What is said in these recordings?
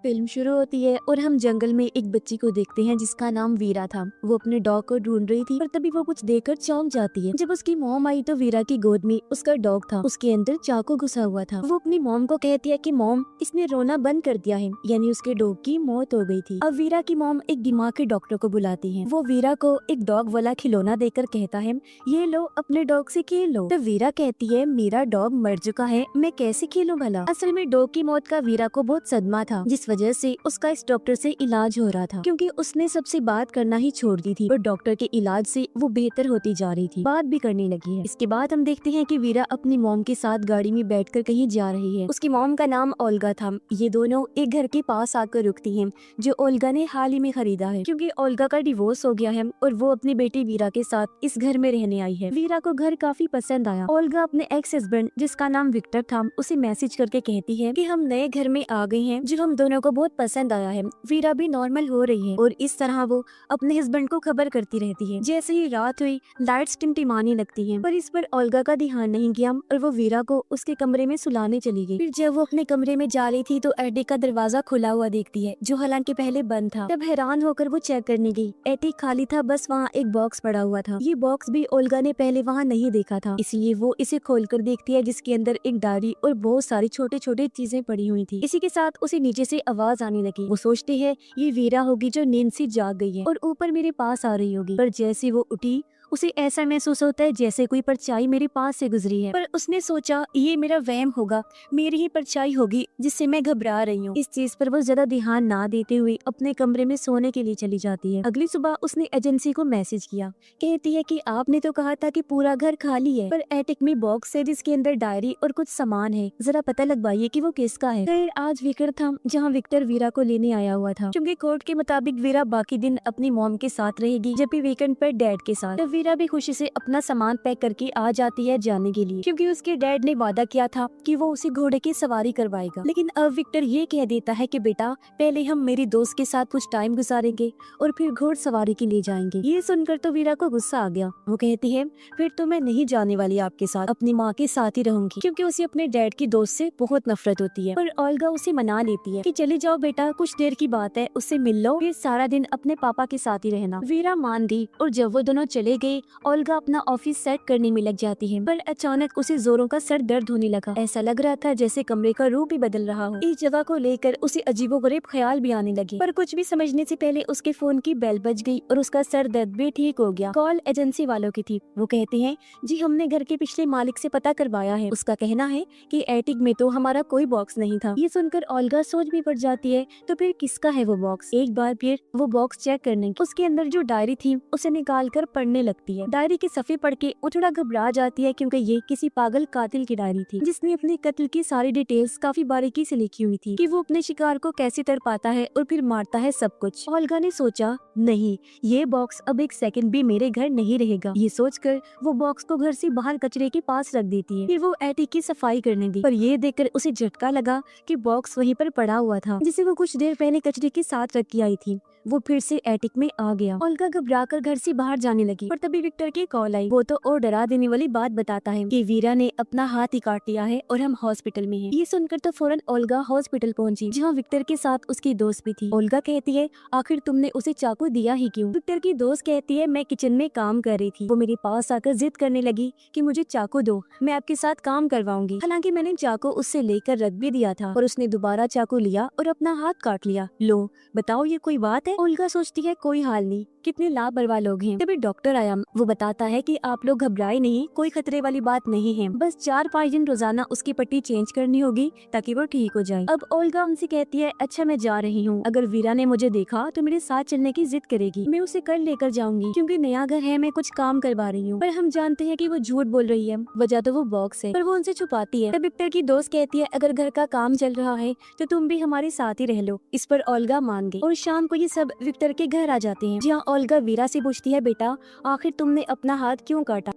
Film शुरू होती है और हम जंगल में एक बच्ची को देखते हैं जिसका नाम वीरा था। वो अपने डॉग को ढूंढ रही थी पर तभी वो कुछ देखकर चौंक जाती है। जब उसकी मॉम आई तो वीरा की गोद में उसका डॉग था, उसके अंदर चाकू घुसा हुआ था। वो अपनी मॉम को कहती है कि मॉम, इसने रोना बंद कर दिया है, यानी उसके डॉग की मौत हो गई थी। अब वीरा की मॉम एक दिमाग के डॉक्टर को बुलाती है। वो वीरा को एक डॉग वाला खिलौना देकर कहता है, ये लो, अपने डॉग से खेल लो। तो वीरा कहती है, मेरा डॉग मर चुका है, मैं कैसे खेलूं भला। असल में डॉग की मौत का वीरा को बहुत सदमा था, जिस वजह से उसका इस डॉक्टर से इलाज हो रहा था, क्योंकि उसने सबसे बात करना ही छोड़ दी थी और डॉक्टर के इलाज से वो बेहतर होती जा रही थी, बात भी करने लगी है। इसके बाद हम देखते हैं कि वीरा अपनी मॉम के साथ गाड़ी में बैठकर कहीं जा रही है। उसकी मॉम का नाम ओल्गा था। ये दोनों एक घर के पास आकर रुकती हैं, जो ओल्गा ने हाल ही में खरीदा है, क्योंकि ओल्गा का डिवोर्स हो गया है और वो अपनी बेटी वीरा के साथ इस घर में रहने आई है। वीरा को घर काफी पसंद आया। ओल्गा अपने एक्स हस्बैंड, जिसका नाम विक्टर था, उसे मैसेज करके कहती है कि हम नए घर में आ गए हैं, जो हम दोनों को बहुत पसंद आया है। वीरा भी नॉर्मल हो रही है और इस तरह वो अपने हस्बैंड को खबर करती रहती है। जैसे ही रात हुई, लाइट्स टिमटिमाने लगती हैं, पर इस पर ओल्गा का ध्यान नहीं गया और वो वीरा को उसके कमरे में सुलाने चली गई। फिर जब वो अपने कमरे में जा रही थी तो एटिक का दरवाजा खुला हुआ देखती है, जो हालांकि पहले बंद था। तब हैरान होकर वो चेक करने गई। एटिक खाली था, बस वहाँ एक बॉक्स पड़ा हुआ था। ये बॉक्स भी ओल्गा ने पहले वहाँ नहीं देखा था, इसलिए वो इसे खोलकर देखती है, जिसके अंदर एक डायरी और बहुत सारी छोटे छोटे चीजें पड़ी हुई थी। इसी के साथ उसे नीचे से आवाज आने लगी। वो सोचती है ये वीरा होगी जो नींद से जाग गई है और ऊपर मेरे पास आ रही होगी, पर जैसे वो उठी उसे ऐसा महसूस होता है जैसे कोई परछाई मेरे पास से गुजरी है। पर उसने सोचा ये मेरा वहम होगा, मेरी ही परछाई होगी जिससे मैं घबरा रही हूँ। इस चीज पर वो ज्यादा ध्यान ना देते हुए अपने कमरे में सोने के लिए चली जाती है। अगली सुबह उसने एजेंसी को मैसेज किया, कहती है कि आपने तो कहा था कि पूरा घर खाली है, पर एटिक में बॉक्स है जिसके अंदर डायरी और कुछ सामान है, जरा पता लगवाइए कि वो किसका है। खैर आज वीकेंड था, जहाँ विक्टर वीरा को लेने आया हुआ था, क्योंकि कोर्ट के मुताबिक वीरा बाकी दिन अपनी मॉम के साथ रहेगी, जबकि वीकेंड पर डैड के साथ। वीरा भी खुशी से अपना सामान पैक करके आ जाती है जाने के लिए, क्योंकि उसके डैड ने वादा किया था कि वो उसे घोड़े की सवारी करवाएगा। लेकिन अब विक्टर ये कह देता है कि बेटा, पहले हम मेरी दोस्त के साथ कुछ टाइम गुजारेंगे और फिर घोड़ सवारी के लिए जाएंगे। ये सुनकर तो वीरा को गुस्सा आ गया। वो कहती है, फिर तो मैं नहीं जाने वाली आपके साथ, अपनी माँ के साथ ही रहूंगी, क्योंकि उसे अपने डैड की दोस्त से बहुत नफरत होती है। पर ओल्गा उसे मना लेती है कि चले जाओ बेटा, कुछ देर की बात है, उससे मिल लो, फिर सारा दिन अपने पापा के साथ ही रहना। वीरा मान दी और जब वो दोनों चले गए, ओल्गा अपना ऑफिस सेट करने में लग जाती है। पर अचानक उसे जोरों का सर दर्द होने लगा। ऐसा लग रहा था जैसे कमरे का रूप ही बदल रहा हो। इस जगह को लेकर उसे अजीबोगरीब ख्याल भी आने लगे, पर कुछ भी समझने से पहले उसके फोन की बेल बज गई और उसका सर दर्द भी ठीक हो गया। कॉल एजेंसी वालों की थी। वो कहते हैं, जी हमने घर के पिछले मालिक से पता करवाया है, उसका कहना है कि एटिक में तो हमारा कोई बॉक्स नहीं था। ये सुनकर ओल्गा सोच भी पड़ जाती है, तो फिर किसका है वो बॉक्स। एक बार फिर वो बॉक्स चेक करने, उसके अंदर जो डायरी थी उसे निकाल कर पढ़ने लगती है। डायरी के सफ़े पढ़ के वो थोड़ा घबरा जाती है, क्योंकि ये किसी पागल कातिल की डायरी थी, जिसने अपने कत्ल की सारी डिटेल्स काफी बारीकी से लिखी हुई थी, कि वो अपने शिकार को कैसे तड़पाता है और फिर मारता है सब कुछ। ओल्गा ने सोचा, नहीं, ये बॉक्स अब एक सेकंड भी मेरे घर नहीं रहेगा। ये सोचकर वो बॉक्स को घर से बाहर कचरे के पास रख देती है। फिर वो एटिक की सफाई करने दी, पर ये देखकर उसे झटका लगा कि बॉक्स वहीं पर पड़ा हुआ था, जिसे वो कुछ देर पहले कचरे के साथ रख के आई थी। वो फिर से एटिक में आ गया। ओल्गा घबराकर घर से बाहर जाने लगी, पर तभी विक्टर की कॉल आई। वो तो और डरा देने वाली बात बताता है कि वीरा ने अपना हाथ ही काट लिया है और हम हॉस्पिटल में हैं। ये सुनकर तो फौरन ओल्गा हॉस्पिटल पहुंची, जहां विक्टर के साथ उसकी दोस्त भी थी। ओल्गा कहती है, आखिर तुमने उसे चाकू दिया ही क्यों? विक्टर की दोस्त कहती है, मैं किचन में काम कर रही थी, वो मेरे पास आकर जिद करने लगी कि मुझे चाकू दो, मैं आपके साथ काम करवाऊंगी। हालांकि मैंने चाकू उससे लेकर रख भी दिया था, और उसने दोबारा चाकू लिया और अपना हाथ काट लिया। लो बताओ, ये कोई बात है? ओल्गा सोचती है, कोई हाल नहीं, कितने लापरवाह लोग हैं। तभी डॉक्टर आया। वो बताता है कि आप लोग घबराए नहीं, कोई खतरे वाली बात नहीं है, बस 4-5 दिन रोजाना उसकी पट्टी चेंज करनी होगी ताकि वो ठीक हो जाए। अब ओल्गा उनसे कहती है, अच्छा मैं जा रही हूँ, अगर वीरा ने मुझे देखा तो मेरे साथ चलने की जिद करेगी, मैं उसे कल लेकर जाऊंगी, क्योंकि नया घर है, मैं कुछ काम करवा रही हूँ। पर हम जानते हैं कि वो झूठ बोल रही है, वजह तो वो बॉक्स है, पर वो उनसे छुपाती है। तब विक्टर की दोस्त कहती है, अगर घर का काम चल रहा है तो तुम भी हमारे साथ ही रह लो। इस पर ओल्गा मान गई और शाम को ये सब विक्टर के घर आ जाते हैं, जहाँ ओल्गा वीरा से पूछती है, बेटा आखिर तुमने अपना हाथ क्यों काटा?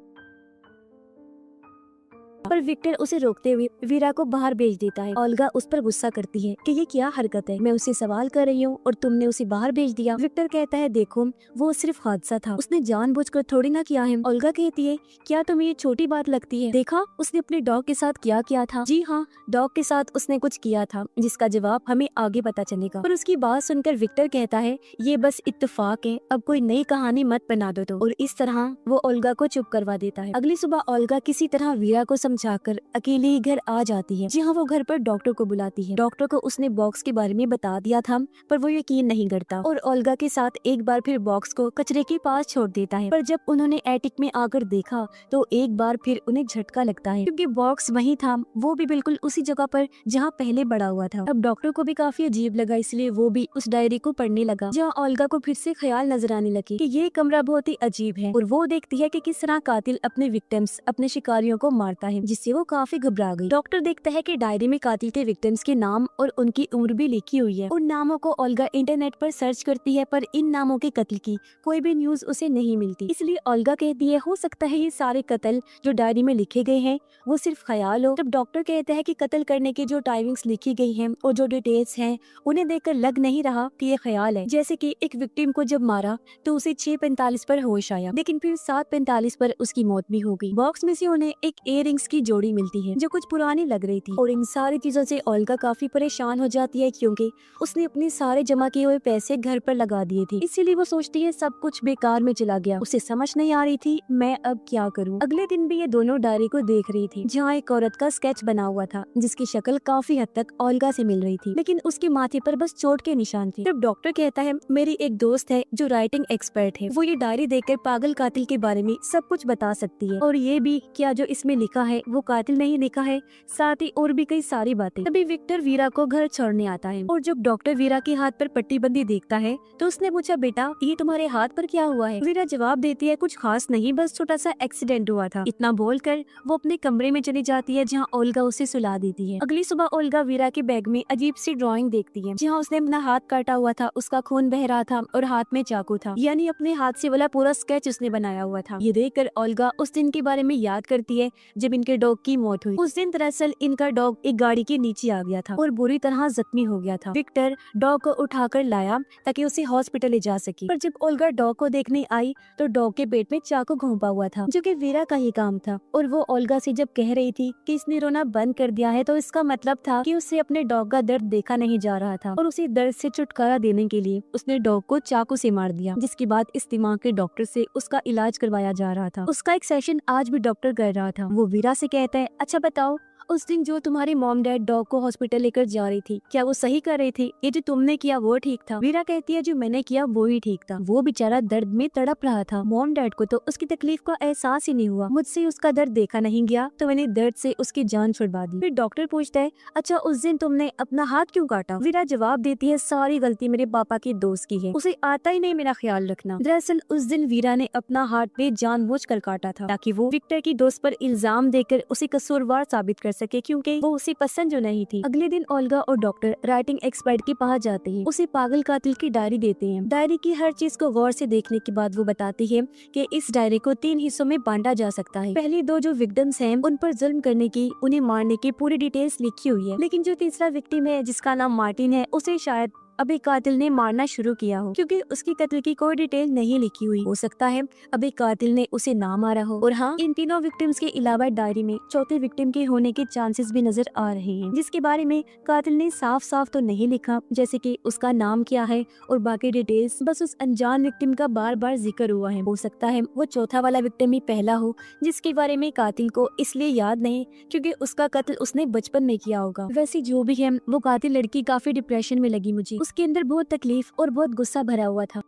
पर विक्टर उसे रोकते हुए वीरा को बाहर भेज देता है। ओल्गा उस पर गुस्सा करती है कि ये क्या हरकत है, मैं उसे सवाल कर रही हूँ और तुमने उसे बाहर भेज दिया। विक्टर कहता है देखो वो सिर्फ हादसा था, उसने जानबूझकर थोड़ी ना किया है। ओल्गा कहती है क्या तुम्हें ये छोटी बात लगती है, देखा उसने अपने डॉग के साथ क्या किया था। जी हाँ, डॉग के साथ उसने कुछ किया था जिसका जवाब हमें आगे पता चलेगा। पर उसकी बात सुनकर विक्टर कहता है ये बस इत्तेफाक है, अब कोई नई कहानी मत बना दो। और इस तरह वो ओल्गा को चुप करवा देता है। अगली सुबह ओल्गा किसी तरह वीरा को समझाकर अकेले ही घर आ जाती है। जी हाँ, वो घर पर डॉक्टर को बुलाती है। डॉक्टर को उसने बॉक्स के बारे में बता दिया था पर वो यकीन नहीं करता और ओल्गा के साथ एक बार फिर बॉक्स को कचरे के पास छोड़ देता है। पर जब उन्होंने एटिक में आकर देखा तो एक बार फिर उन्हें झटका लगता है क्योंकि बॉक्स वही था, वो भी बिल्कुल उसी जगह पर जहाँ पहले पड़ा हुआ था। अब डॉक्टर को भी काफी अजीब लगा, इसलिए वो भी उस डायरी को पढ़ने लगा जहाँ ओल्गा को फिर से ख्याल नजर आने लगे कि ये कमरा बहुत ही अजीब है। और वो देखती है कि किस तरह कातिल अपने विक्टिम्स, अपने शिकारियों को मारता है, जिससे वो काफी घबरा गई। डॉक्टर देखता है कि डायरी में कातिल के विक्टिम्स के नाम और उनकी उम्र भी लिखी हुई है। उन नामों को ओल्गा इंटरनेट पर सर्च करती है पर इन नामों के कत्ल की कोई भी न्यूज उसे नहीं मिलती। इसलिए ओल्गा कहती है हो सकता है ये सारे कत्ल जो डायरी में लिखे गए हैं वो सिर्फ ख्याल हो। तब डॉक्टर कहता है कि कत्ल करने की जो टाइमिंग्स लिखी गई हैं और जो डिटेल्स हैं उन्हें देखकर लग नहीं रहा कि ये ख्याल है। जैसे कि एक विक्टिम को जब मारा तो उसे 6:45 पर होश आया, लेकिन फिर 7:45 पर उसकी मौत भी हो गई। बॉक्स में से उन्हें एक इयररिंग्स की जोड़ी मिलती है जो कुछ पुरानी लग रही थी। और इन सारी चीजों से ओल्गा काफी परेशान हो जाती है क्योंकि उसने अपने सारे जमा किए हुए पैसे घर पर लगा दिए थे। इसीलिए वो सोचती है सब कुछ बेकार में चला गया। उसे समझ नहीं आ रही थी मैं अब क्या करूं। अगले दिन भी ये दोनों डायरी को देख रही थी जहाँ एक औरत का स्केच बना हुआ था जिसकी शक्ल काफी हद तक ओल्गा से मिल रही थी, लेकिन उसके माथे पर बस चोट के निशान थे। तब डॉक्टर कहता है मेरी एक दोस्त है जो राइटिंग एक्सपर्ट है, वो ये डायरी देखकर पागल कातिल के बारे में सब कुछ बता सकती है और ये भी क्या जो इसमें लिखा है वो कातिल नहीं लिखा है, साथ ही और भी कई सारी बातें। तभी विक्टर वीरा को घर छोड़ने आता है और जब डॉक्टर वीरा के हाथ पर पट्टीबंदी देखता है तो उसने पूछा बेटा ये तुम्हारे हाथ पर क्या हुआ है। वीरा जवाब देती है कुछ खास नहीं, बस छोटा सा एक्सीडेंट हुआ था। इतना बोलकर वो अपने कमरे में चली जाती है जहाँ ओल्गा उसे सुला देती है। अगली सुबह ओल्गा वीरा के बैग में अजीब सी ड्राइंग देखती है जहाँ उसने अपना हाथ काटा हुआ था, उसका खून बह रहा था और हाथ में चाकू था, यानी अपने हाथ से वाला पूरा स्केच उसने बनाया हुआ था। ये देखकर ओल्गा उस दिन के बारे में याद करती है जब इनके डॉग की मौत हुई। उस दिन दरअसल इनका डॉग एक गाड़ी के नीचे आ गया था और बुरी तरह जख्मी हो गया था। विक्टर डॉग को उठाकर लाया ताकि उसे हॉस्पिटल ले जा सके, पर जब ओल्गा डॉग को देखने आई तो डॉग के पेट में चाकू घोंपा हुआ था जो कि वीरा का ही काम था। और वो ओल्गा से जब कह रही थी कि इसने रोना बंद कर दिया है तो इसका मतलब था कि उसे अपने डॉग का दर्द देखा नहीं जा रहा था और उसे दर्द से छुटकारा देने के लिए उसने डॉग को चाकू से मार दिया, जिसके बाद इस दिमाग के डॉक्टर से उसका इलाज करवाया जा रहा था। उसका एक सेशन आज भी डॉक्टर कर रहा था। वो वीरा से कहता है अच्छा बताओ उस दिन जो तुम्हारी मॉम डैड डॉग को हॉस्पिटल लेकर जा रही थी क्या वो सही कर रही थी, ये जो तुमने किया वो ठीक था। वीरा कहती है जो मैंने किया वो ही ठीक था, वो बेचारा दर्द में तड़प रहा था। मॉम डैड को तो उसकी तकलीफ का एहसास ही नहीं हुआ, मुझसे उसका दर्द देखा नहीं गया तो मैंने दर्द से उसकी जान छुड़वा दी। फिर डॉक्टर पूछता है अच्छा उस दिन तुमने अपना हाथ क्यों काटा। वीरा जवाब देती है सारी गलती मेरे पापा के दोस्त की है, उसे आता ही नहीं मेरा ख्याल रखना। दरअसल उस दिन वीरा ने अपना हाथ बेजानबूझकर काटा था ताकि वो विक्टर की दोस्त पर इल्जाम देकर उसे कसूरवार साबित कर सके क्योंकि वो उसे पसंद जो नहीं थी। अगले दिन ओल्गा और डॉक्टर राइटिंग एक्सपर्ट के पास जाते हैं, उसे पागल कातिल की डायरी देते हैं। डायरी की हर चीज को गौर से देखने के बाद वो बताती है कि इस डायरी को 3 हिस्सों में बांटा जा सकता है। पहली 2 जो विक्टिम्स हैं उन पर जुल्म करने की, उन्हें मारने की पूरी डिटेल्स लिखी हुई है, लेकिन जो तीसरा विक्टिम है जिसका नाम मार्टिन है उसे शायद अब एक कातिल ने मारना शुरू किया हो क्योंकि उसकी कत्ल की कोई डिटेल नहीं लिखी हुई। हो सकता है अब एक कातिल ने उसे ना मारा हो। और हाँ, इन तीनों विक्टिम्स के अलावा डायरी में चौथे विक्टिम के होने के चांसेस भी नजर आ रहे हैं, जिसके बारे में कातिल ने साफ साफ तो नहीं लिखा, जैसे कि उसका नाम क्या है और बाकी डिटेल्स बस उस अनजान विक्टिम का बार बार जिक्र हुआ है। हो सकता है वो चौथा वाला विक्टिम ही पहला हो जिसके बारे में कातिल को इसलिए याद नहीं क्योंकि उसका कत्ल उसने बचपन में किया होगा। वैसे जो भी है वो कातिल लड़की काफी डिप्रेशन में लगी मुझे, उसके अंदर बहुत तकलीफ और बहुत गुस्सा भरा हुआ था।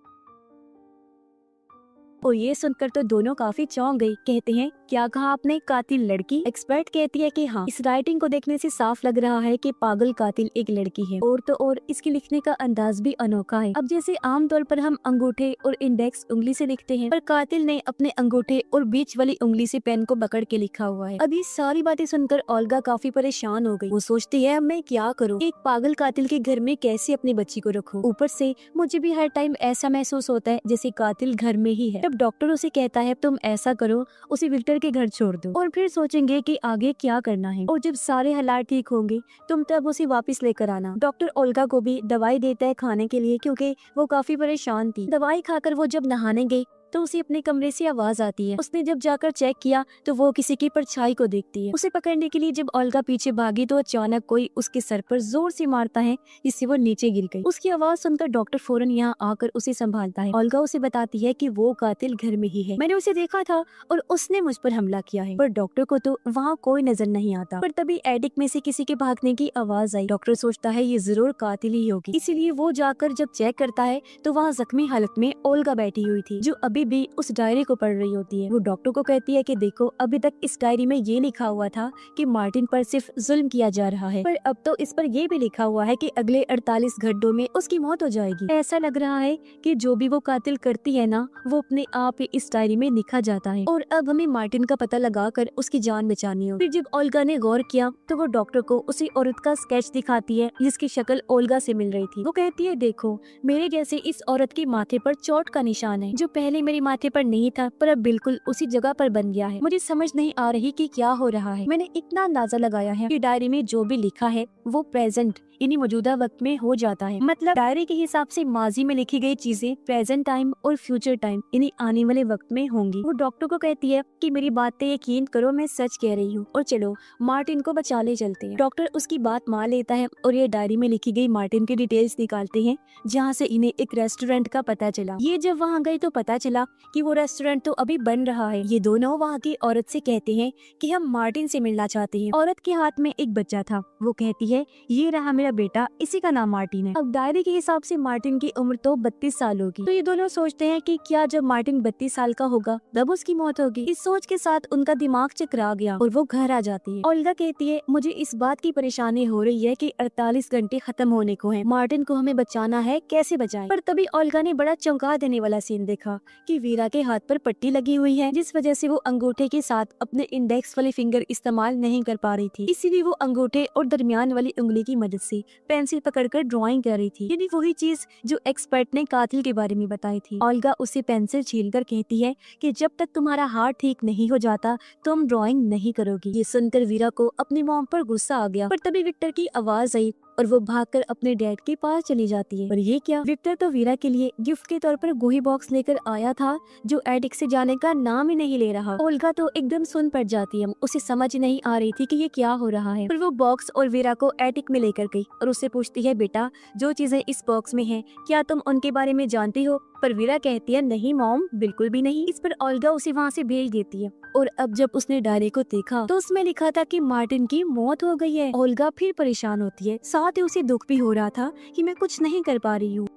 और ये सुनकर तो दोनों काफी चौंक गई। कहते हैं क्या कहा आपने, कातिल लड़की? एक्सपर्ट कहती है कि हाँ, इस राइटिंग को देखने से साफ लग रहा है कि पागल कातिल एक लड़की है। और तो और इसके लिखने का अंदाज भी अनोखा है। अब जैसे आमतौर पर हम अंगूठे और इंडेक्स उंगली से लिखते हैं, पर कातिल ने अपने अंगूठे और बीच वाली उंगली से पेन को पकड़ के लिखा हुआ है। अब ये सारी बातें सुनकर ओल्गा काफी परेशान हो गई। वो सोचती है अब मैं क्या करूँ, एक पागल कातिल के घर में कैसे अपनी बच्ची को रखूँ। ऊपर से मुझे भी हर टाइम ऐसा महसूस होता है जैसे कातिल घर में ही है। जब डॉक्टर उसे कहता है तुम ऐसा करो, उसे विक्टर के घर छोड़ दो और फिर सोचेंगे कि आगे क्या करना है, और जब सारे हालात ठीक होंगे तुम तब उसे वापस लेकर आना। डॉक्टर ओल्गा को भी दवाई देता है खाने के लिए, क्योंकि वो काफी परेशान थी। दवाई खाकर वो जब नहाने गई तो उसे अपने कमरे से आवाज आती है। उसने जब जाकर चेक किया तो वो किसी की परछाई को देखती है। उसे पकड़ने के लिए जब ओल्गा पीछे भागी तो अचानक कोई उसके सर पर जोर से मारता है, जिससे वो नीचे गिर गई। उसकी आवाज सुनकर डॉक्टर फौरन यहाँ आकर उसे संभालता है। ओल्गा उसे बताती है कि वो कातिल घर में ही है, मैंने उसे देखा था और उसने मुझ पर हमला किया है। पर डॉक्टर को तो वहाँ कोई नजर नहीं आता। पर तभी एटिक में से किसी के भागने की आवाज आई। डॉक्टर सोचता है ये जरूर कातिल ही होगी, इसीलिए वो जाकर जब चेक करता है तो वहाँ जख्मी हालत में ओल्गा बैठी हुई थी, जो अभी भी उस डायरी को पढ़ रही होती है। वो डॉक्टर को कहती है कि देखो, अभी तक इस डायरी में ये लिखा हुआ था कि मार्टिन पर सिर्फ जुल्म किया जा रहा है, पर अब तो इस पर ये भी लिखा हुआ है कि अगले 48 घंटों में उसकी मौत हो जाएगी। ऐसा लग रहा है कि जो भी वो कातिल करती है ना, वो अपने आप ही इस डायरी में लिखा जाता है, और अब हमें मार्टिन का पता लगाकर उसकी जान बचानी हो। फिर जब ओल्गा ने गौर किया तो वो डॉक्टर को उसी औरत का स्केच दिखाती है जिसकी शक्ल ओल्गा से मिल रही थी। वो कहती है देखो, मेरे जैसे इस औरत के माथे पर चोट का निशान है, जो पहले मेरे माथे पर नहीं था पर अब बिल्कुल उसी जगह पर बन गया है। मुझे समझ नहीं आ रही कि क्या हो रहा है। मैंने इतना अंदाजा लगाया है कि डायरी में जो भी लिखा है वो प्रेजेंट यानी मौजूदा वक्त में हो जाता है। मतलब डायरी के हिसाब से माजी में लिखी गई चीजें प्रेजेंट टाइम और फ्यूचर टाइम यानी आने वाले वक्त में होंगी। वो डॉक्टर को कहती है कि मेरी बात पे यकीन करो, मैं सच कह रही हूँ, और चलो मार्टिन को बचा ले चलते हैं। डॉक्टर उसकी बात मान लेता है और ये डायरी में लिखी गई मार्टिन की डिटेल्स निकालते हैं, जहाँ से इन्हें एक रेस्टोरेंट का पता चला। ये जब वहाँ गए तो पता चला कि वो रेस्टोरेंट तो अभी बन रहा है। ये दोनों वहाँ की औरत से कहते हैं कि हम मार्टिन से मिलना चाहते हैं। औरत के हाथ में एक बच्चा था। वो कहती है ये रहा मेरा बेटा, इसी का नाम मार्टिन है। अब डायरी के हिसाब से मार्टिन की उम्र तो 32 साल होगी। तो ये दोनों सोचते हैं कि क्या जब मार्टिन 32 साल का होगा तब उसकी मौत होगी। इस सोच के साथ उनका दिमाग चकरा गया और वो घर आ जाती है। ओल्गा कहती है मुझे इस बात की परेशानी हो रही है कि 48 घंटे खत्म होने को हैं। मार्टिन को हमें बचाना है, कैसे बचाएं? पर तभी ओल्गा ने बड़ा चौंका देने वाला सीन देखा कि वीरा के हाथ पर पट्टी लगी हुई है, जिस वजह से वो अंगूठे के साथ अपने इंडेक्स वाले फिंगर इस्तेमाल नहीं कर पा रही थी। इसीलिए वो अंगूठे और दरमियान वाली उंगली की मदद से पेंसिल पकड़कर ड्राइंग कर रही थी, यानी वही चीज जो एक्सपर्ट ने कातिल के बारे में बताई थी। ओल्गा उसे पेंसिल छीलकर कहती है कि जब तक तुम्हारा हाथ ठीक नहीं हो जाता तुम ड्राइंग नहीं करोगी। ये सुनकर वीरा को अपनी मॉम पर गुस्सा आ गया। पर तभी विक्टर की आवाज आई और वो भागकर अपने डैड के पास चली जाती है। और ये क्या, विक्टर तो वीरा के लिए गिफ्ट के तौर पर गोही बॉक्स लेकर आया था, जो एटिक से जाने का नाम ही नहीं ले रहा। ओल्गा तो एकदम सुन पड़ जाती है। उसे समझ नहीं आ रही थी कि ये क्या हो रहा है। पर वो बॉक्स और वीरा को एटिक में लेकर गई और उससे पूछती है बेटा, जो चीजें इस बॉक्स में हैं, क्या तुम उनके बारे में जानती हो? पर वीरा कहती है नहीं मॉम, बिल्कुल भी नहीं। इस पर ओल्गा उसे वहाँ से भेज देती है। और अब जब उसने डायरी को देखा तो उसमें लिखा था कि मार्टिन की मौत हो गई है। ओल्गा फिर परेशान होती है, साथ ही उसे दुख भी हो रहा था कि मैं कुछ नहीं कर पा रही हूँ।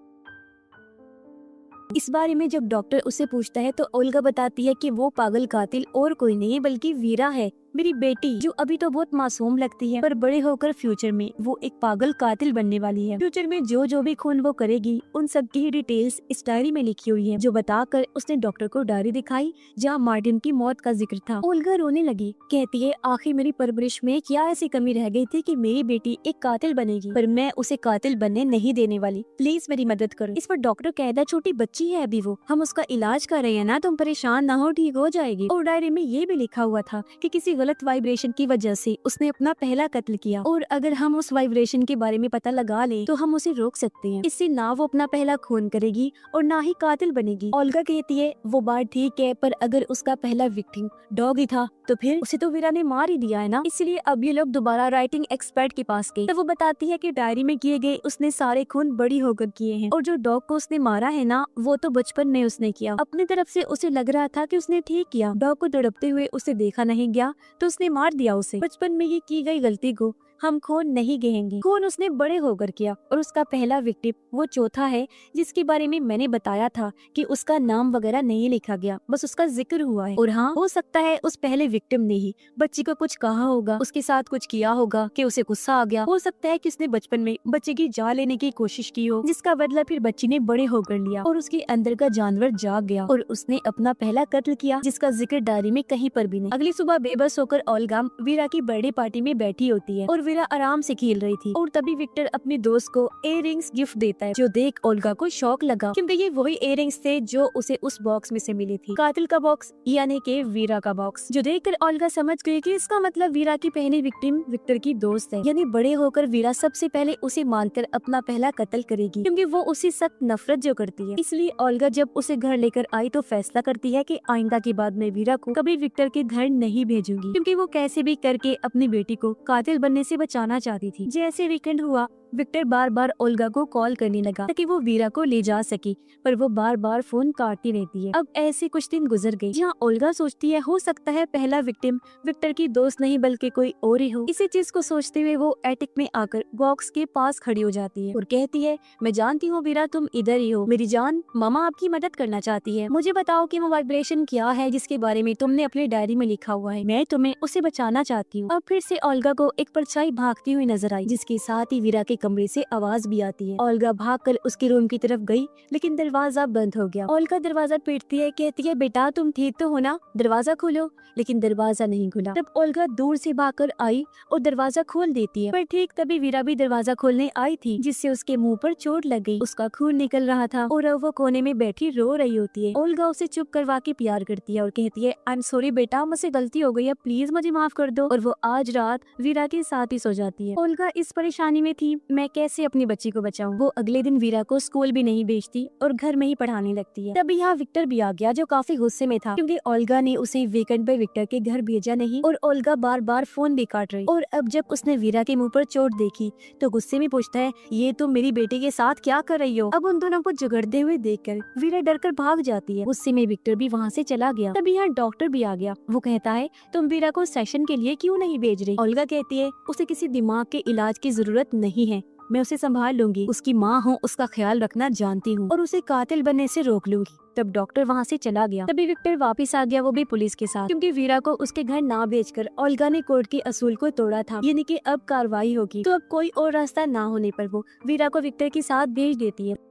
इस बारे में जब डॉक्टर उससे पूछता है तो ओल्गा बताती है कि वो पागल कातिल और कोई नहीं बल्कि वीरा है, मेरी बेटी, जो अभी तो बहुत मासूम लगती है, पर बड़े होकर फ्यूचर में वो एक पागल कातिल बनने वाली है। फ्यूचर में जो भी खून वो करेगी उन सब की डिटेल्स इस डायरी में लिखी हुई है, जो बताकर उसने डॉक्टर को डायरी दिखाई जहाँ मार्टिन की मौत का जिक्र था। ओल्गा रोने लगी, कहती है आखिर मेरी परवरिश में क्या ऐसी कमी रह गई थी कि मेरी बेटी एक कातिल बनेगी, पर मैं उसे कातिल बनने नहीं देने वाली, प्लीज मेरी मदद करो। इस पर डॉक्टर कहता है छोटी बच्ची है अभी वो, हम उसका इलाज कर रहे हैं ना, तुम परेशान ना हो, ठीक हो जाएगी। और डायरी में ये भी लिखा हुआ था कि किसी गलत वाइब्रेशन की वजह से उसने अपना पहला कत्ल किया, और अगर हम उस वाइब्रेशन के बारे में पता लगा ले तो हम उसे रोक सकते हैं। इससे ना वो अपना पहला खून करेगी और ना ही कातिल बनेगी। ओल्गा कहती है वो बात ठीक है, पर अगर उसका पहला विक्टिम डॉग ही था तो फिर उसे तो वीरा ने मार ही दिया है ना। इसलिए अब ये लोग दोबारा राइटिंग एक्सपर्ट के पास गए, तो वो बताती है कि डायरी में किए गए उसने सारे खून बड़ी होकर किए हैं, और जो डॉग को उसने मारा है ना, वो तो बचपन में उसने किया। अपनी तरफ से उसे लग रहा था कि उसने ठीक किया, डॉग को तड़पते हुए उसे देखा नहीं गया तो उसने मार दिया उसे। बचपन में ये की गई गलती को हम खून नहीं कहेंगे, खून उसने बड़े होकर किया। और उसका पहला विक्टिम वो चौथा है जिसके बारे में मैंने बताया था कि उसका नाम वगैरह नहीं लिखा गया, बस उसका जिक्र हुआ है। और हाँ, हो सकता है उस पहले विक्टिम ने ही बच्ची को कुछ कहा होगा, उसके साथ कुछ किया होगा कि उसे गुस्सा आ गया। हो सकता है कि उसने बचपन में बच्चे की जान लेने की कोशिश की हो, जिसका बदला फिर बच्ची ने बड़े होकर लिया और उसके अंदर का जानवर जाग गया और उसने अपना पहला कत्ल किया, जिसका जिक्र डायरी में कहीं पर भी नहीं। अगली सुबह बेबस होकर ओल्गा वीरा की बर्थडे पार्टी में बैठी होती है और वीरा आराम से खेल रही थी और तभी विक्टर अपने दोस्त को इयररिंग्स गिफ्ट देता है, जो देख ओल्गा को शौक लगा क्योंकि ये वही इयररिंग्स थे जो उसे उस बॉक्स में से मिली थी, कातिल का बॉक्स यानी कि वीरा का बॉक्स, जो देखकर ओल्गा समझ गई कि इसका मतलब वीरा की पहली विक्टिम विक्टर की दोस्त है, यानी बड़े होकर वीरा सबसे पहले उसे मानकर अपना पहला कत्ल करेगी क्योंकि वो उसी सख्त नफरत जो करती है। इसलिए ओल्गा जब उसे घर लेकर आई तो फैसला करती है कि आइंदा के बाद मैं वीरा को कभी विक्टर के घर नहीं भेजूंगी, क्योंकि वो कैसे भी करके अपनी बेटी को कातिल बनने से बचाना चाहती थी। जैसे वीकेंड हुआ, विक्टर बार बार ओल्गा को कॉल करने लगा ताकि वो वीरा को ले जा सके, पर वो बार बार फोन काटती रहती है। अब ऐसे कुछ दिन गुजर गए जहाँ ओल्गा सोचती है हो सकता है पहला विक्टिम विक्टर की दोस्त नहीं बल्कि कोई और ही हो। इसी चीज को सोचते हुए वो एटिक में आकर बॉक्स के पास खड़ी हो जाती है और कहती है, मैं जानती हूँ वीरा तुम इधर ही हो, मेरी जान मामा आपकी मदद करना चाहती है, मुझे बताओ कि वो वाइब्रेशन क्या है जिसके बारे में तुमने अपनी डायरी में लिखा हुआ है, मैं तुम्हें उसे बचाना चाहती हूँ। अब फिर से ओल्गा को एक परछाई भागती हुई नजर आई, जिसके साथ ही वीरा के कमरे से आवाज भी आती है। ओल्गा भागकर उसके रूम की तरफ गई, लेकिन दरवाजा बंद हो गया। ओल्गा दरवाजा पीटती है, कहती है, बेटा तुम ठीक तो हो ना, दरवाजा खोलो, लेकिन दरवाजा नहीं खुला। तब ओल्गा दूर से भागकर आई और दरवाजा खोल देती है, पर ठीक तभी वीरा भी दरवाजा खोलने आई थी, जिससे उसके मुंह पर चोट लग गई। उसका खून निकल रहा था और अब वो कोने में बैठी रो रही होती है। ओल्गा उसे चुप करवा के प्यार करती है और कहती है, आई एम सॉरी बेटा, मुझसे गलती हो गई है, प्लीज मुझे माफ कर दो। और वो आज रात वीरा के साथ ही सो जाती है। ओल्गा इस परेशानी में थी, मैं कैसे अपनी बच्ची को बचाऊं। वो अगले दिन वीरा को स्कूल भी नहीं भेजती और घर में ही पढ़ाने लगती है। तभी यहाँ विक्टर भी आ गया, जो काफी गुस्से में था क्योंकि ओल्गा ने उसे वीकेंड पर विक्टर के घर भेजा नहीं और ओल्गा बार बार फोन भी काट रही। और अब जब उसने वीरा के मुंह पर चोट देखी तो गुस्से में पूछता है, ये तुम मेरी बेटी के साथ क्या कर रही हो। अब उन दोनों को झगड़ते हुए देखकर वीरा डरकर भाग जाती है। गुस्से में विक्टर भी वहाँ से चला गया। तभी यहाँ डॉक्टर भी आ गया। वो कहता है, तुम वीरा को सेशन के लिए क्यों नहीं भेज रही। ओल्गा कहती है, उसे किसी दिमाग के इलाज की जरूरत नहीं है, मैं उसे संभाल लूंगी, उसकी माँ हूँ, उसका ख्याल रखना जानती हूँ और उसे कातिल बनने से रोक लूंगी। तब डॉक्टर वहाँ से चला गया। तभी विक्टर वापस आ गया, वो भी पुलिस के साथ, क्योंकि वीरा को उसके घर ना भेजकर ओल्गा ने कोर्ट के असूल को तोड़ा था, यानी कि अब कार्रवाई होगी। तो अब कोई और रास्ता ना होने पर वो वीरा को विक्टर के साथ भेज देती है।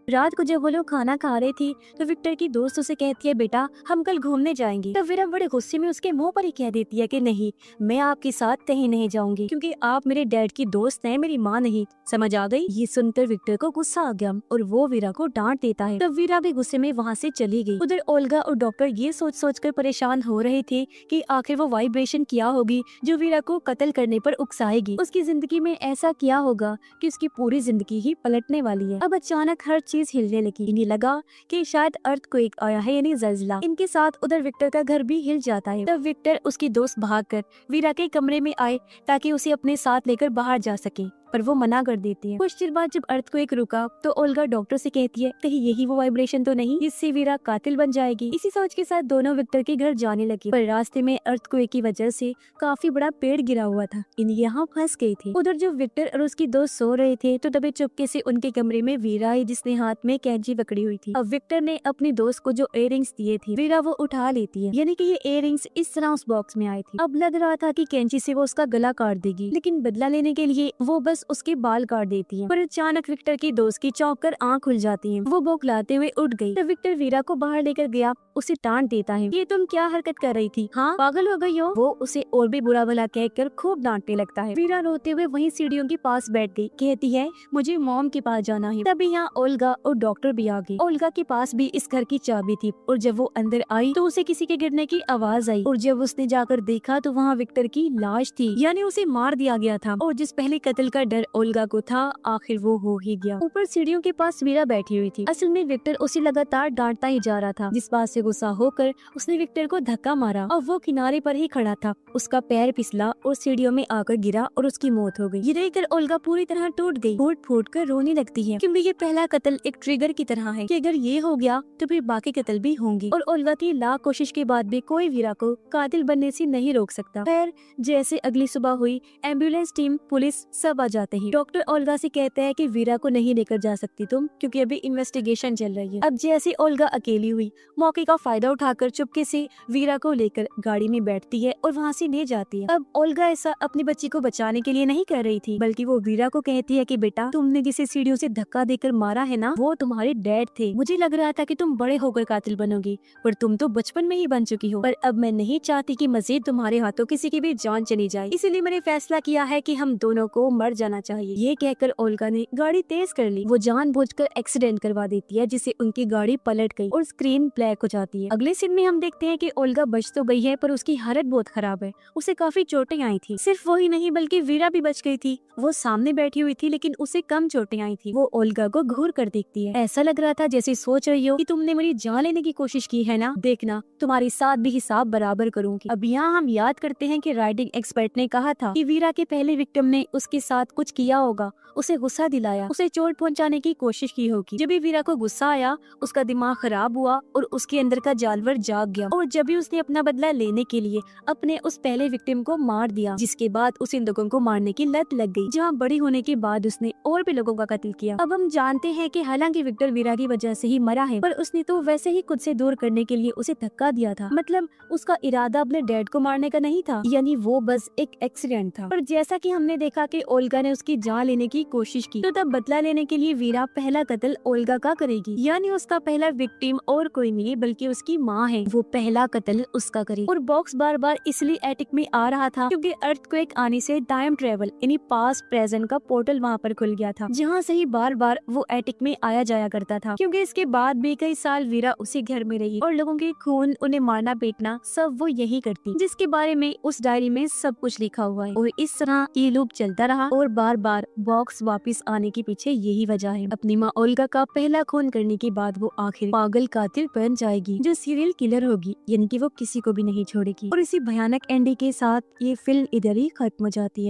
रात को जब वो लोग खाना खा रहे थी तो विक्टर की दोस्त उसे कहती है, बेटा हम कल घूमने जाएंगे। तब वीरा बड़े गुस्से में उसके मुंह पर ही कह देती है कि नहीं, मैं आपके साथ कहीं नहीं जाऊंगी, क्योंकि आप मेरे डैड की दोस्त हैं, मेरी माँ नहीं। समझ आ गई। ये सुनकर विक्टर को गुस्सा आ गया और वो वीरा को डांट देता है। तब वीरा भी गुस्से में वहाँ से चली गई। उधर ओल्गा और डॉक्टर ये सोच कर परेशान हो रहे थे कि आखिर वो वाइब्रेशन क्या होगी जो वीरा को कत्ल करने पर उकसाएगी। उसकी जिंदगी में ऐसा क्या होगा कि उसकी पूरी जिंदगी ही पलटने वाली है। अब अचानक हर चीज हिलने लगी। इन्हें लगा कि शायद अर्थक्वेक आया है, यानी ज़ल्ज़ला। इनके साथ उधर विक्टर का घर भी हिल जाता है। तब विक्टर उसकी दोस्त भागकर वीरा के कमरे में आए ताकि उसे अपने साथ लेकर बाहर जा सके, पर वो मना कर देती है। कुछ देर बाद जब अर्थक्वेक रुका तो ओल्गा डॉक्टर से कहती है, कहीं यही वो वाइब्रेशन तो नहीं जिससे वीरा कातिल बन जाएगी। इसी सोच के साथ दोनों विक्टर के घर जाने लगे, पर रास्ते में अर्थक्वेक की वजह से काफी बड़ा पेड़ गिरा हुआ था। इन यहाँ फंस गए थे। उधर जब विक्टर और उसकी दोस्त सो रहे थे तो तभी चुपके से उनके कमरे में वीरा आई, जिसने हाथ में कैंची पकड़ी हुई थी। अब विक्टर ने अपनी दोस्त को जो इयररिंग्स दिए थे वीरा वो उठा लेती है, यानी कि ये इयररिंग्स इस तरह उस बॉक्स में आए थे। अब लग रहा था कि कैंची से वो उसका गला काट देगी, लेकिन बदला लेने के लिए वो बस उसके बाल काट देती है। पर अचानक विक्टर की दोस्त की चौंक कर आँख खुल जाती है। वो बौखलाते हुए उठ गई। तो विक्टर वीरा को बाहर लेकर गया, उसे डांट देता है, ये तुम क्या हरकत कर रही थी, हाँ पागल हो गई हो। वो उसे और भी बुरा भला कहकर खूब डांटने लगता है। वीरा रोते हुए वहीं सीढ़ियों के पास बैठ गई, कहती है मुझे मॉम के पास जाना है। तभी यहाँ ओल्गा और डॉक्टर भी आ गए। ओल्गा के पास भी इस घर की चाबी थी और जब वो अंदर आई तो उसे किसी के गिरने की आवाज आई और जब उसने जाकर देखा तो वहाँ विक्टर की लाश थी, यानी उसे मार दिया गया था। और जिस पहले कत्ल का डर ओल्गा को था आखिर वो हो ही गया। ऊपर सीढ़ियों के पास वीरा बैठी हुई थी। असल में विक्टर उसे लगातार डांटता ही जा रहा था, जिस बात से गुस्सा होकर उसने विक्टर को धक्का मारा और वो किनारे पर ही खड़ा था। उसका पैर फिसला और सीढ़ियों में आकर गिरा और उसकी मौत हो गई। ये देखकर ओल्गा पूरी तरह टूट गई, फूट फूट कर रोने लगती है, क्योंकि ये पहला कत्ल एक ट्रिगर की तरह है कि अगर ये हो गया तो फिर बाकी कत्ल भी होंगे। और ओल्गा की लाख कोशिश के बाद भी कोई वीरा को कातिल बनने से नहीं रोक सकता। खैर जैसे अगली सुबह हुई, एम्बुलेंस टीम, पुलिस सब आ जाते हैं। डॉक्टर ओल्गा से कहता है कि वीरा को नहीं लेकर जा सकती तुम, क्योंकि अभी इन्वेस्टिगेशन चल रही है। अब जैसे ओल्गा अकेली हुई, मौके का फायदा उठाकर चुपके से वीरा को लेकर गाड़ी में बैठती है और वहाँ से ले जाती है। अब ओल्गा ऐसा अपनी बच्ची को बचाने के लिए नहीं कर रही थी, बल्कि वो वीरा को कहती है कि बेटा, तुमने जिसे सीढ़ियों से धक्का देकर मारा है ना, वो तुम्हारे डैड थे। मुझे लग रहा था कि तुम बड़े होकर कातिल बनोगी, पर तुम तो बचपन में ही बन चुकी हो। पर अब मैं नहीं चाहती कि मजीद तुम्हारे हाथों किसी की भी जान चली जाए, इसीलिए मैंने फैसला किया है कि हम दोनों को मर जाना चाहिए। ये कहकर ओल्गा ने गाड़ी तेज कर ली। वो जानबूझकर एक्सीडेंट करवा देती है, जिससे उनकी गाड़ी पलट गई और स्क्रीन ब्लैक हो जाती है। अगले सीन में हम देखते हैं कि ओल्गा बच तो गई है, पर उसकी हालत बहुत खराब है। उसे काफी चोटें आई थी। सिर्फ वही नहीं बल्कि वीरा भी बच गई थी। वो सामने बैठी हुई थी, लेकिन उसे कम चोटें आई थी। वो ओल्गा को घूर कर देखती है। ऐसा लग रहा था जैसे सोच रही हो कि तुमने मेरी जान लेने की कोशिश की है ना, देखना तुम्हारे साथ भी हिसाब बराबर करूंगी। अब यहाँ हम याद करते हैं कि राइटिंग एक्सपर्ट ने कहा था कि वीरा के पहले विक्टिम ने उसके साथ कुछ किया होगा, उसे गुस्सा दिलाया, उसे चोट पहुंचाने की कोशिश की होगी। जब भी वीरा को गुस्सा आया, उसका दिमाग खराब हुआ और उसके अंदर का जानवर जाग गया, और जब भी उसने अपना बदला लेने के लिए अपने उस पहले विक्टिम को मार दिया, जिसके बाद उसे इन लोगों को मारने की लत लग गई, जहाँ बड़ी होने के बाद उसने और भी लोगों का कत्ल किया। अब हम जानते हैं कि हालांकि विक्टर वीरा की वजह से ही मरा है, पर उसने तो वैसे ही खुद से दूर करने के लिए उसे धक्का दिया था। मतलब उसका इरादा अपने डैड को मारने का नहीं था, यानी वो बस एक एक्सीडेंट था। पर जैसा कि हमने देखा कि ओल्गा ने उसकी जान लेने की कोशिश की, तो तब बदला लेने के लिए वीरा पहला कत्ल ओल्गा का करेगी, यानी उसका पहला विक्टिम और कोई नहीं बल्कि उसकी माँ है। वो पहला कत्ल उसका करेगी। और बॉक्स बार बार इसलिए एटिक में आ रहा था क्योंकि अर्थक्वेक आने से टाइम ट्रेवल यानी पास्ट प्रेजेंट का पोर्टल वहाँ पर खुल गया था, जहाँ से ही बार बार वो एटिक में आया जाया करता था। क्योंकि इसके बाद भी कई साल वीरा उसी घर में रही और लोगों के खून, उन्हें मारना पीटना सब वो यही करती, जिसके बारे में उस डायरी में सब कुछ लिखा हुआ है। और इस तरह ये लूप चलता रहा और बार बार बॉक्स वापस आने के पीछे यही वजह है। अपनी माँ ओल्गा का पहला खून करने के बाद वो आखिर पागल कातिल बन जाएगी, जो सीरियल किलर होगी, यानी कि वो किसी को भी नहीं छोड़ेगी। और इसी भयानक एंडिंग के साथ ये फिल्म इधर ही खत्म हो जाती है।